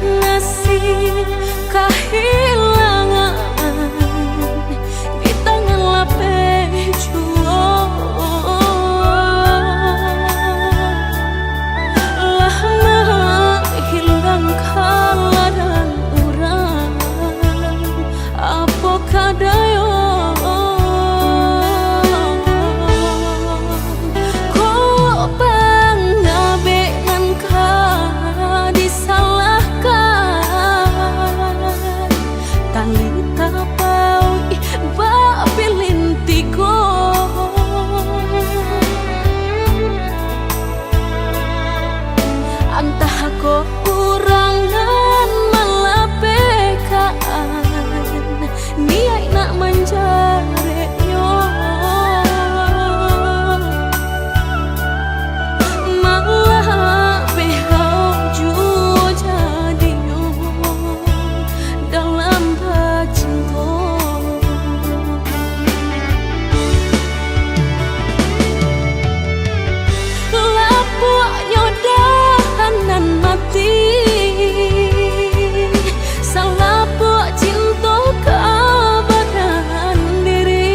nasib kehilangan di tangan lapeh juang. Lah hilang kala dan urang apa kadayo kurangan melapekaan niat nak menjareknya malah behau jua jadinya dalam bercinta. Lapuknya dahanan mati salapuk cinta keabadian diri.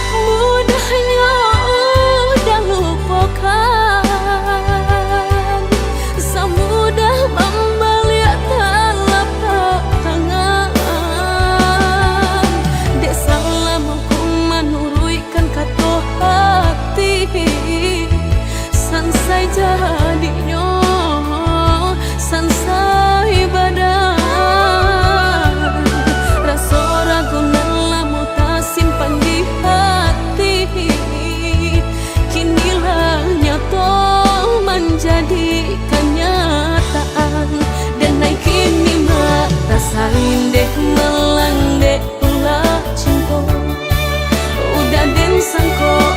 Mudahnya udah lupakan semudah membalik telapak tangan. Dek salah mampu menurutkan kata hati sansai jadinya sansai badan rasa ragu lamu tak simpan di hati kinilah nyata menjadi kenyataan dan naik kini mata salin deh melang deh ulah cinta udah den sangko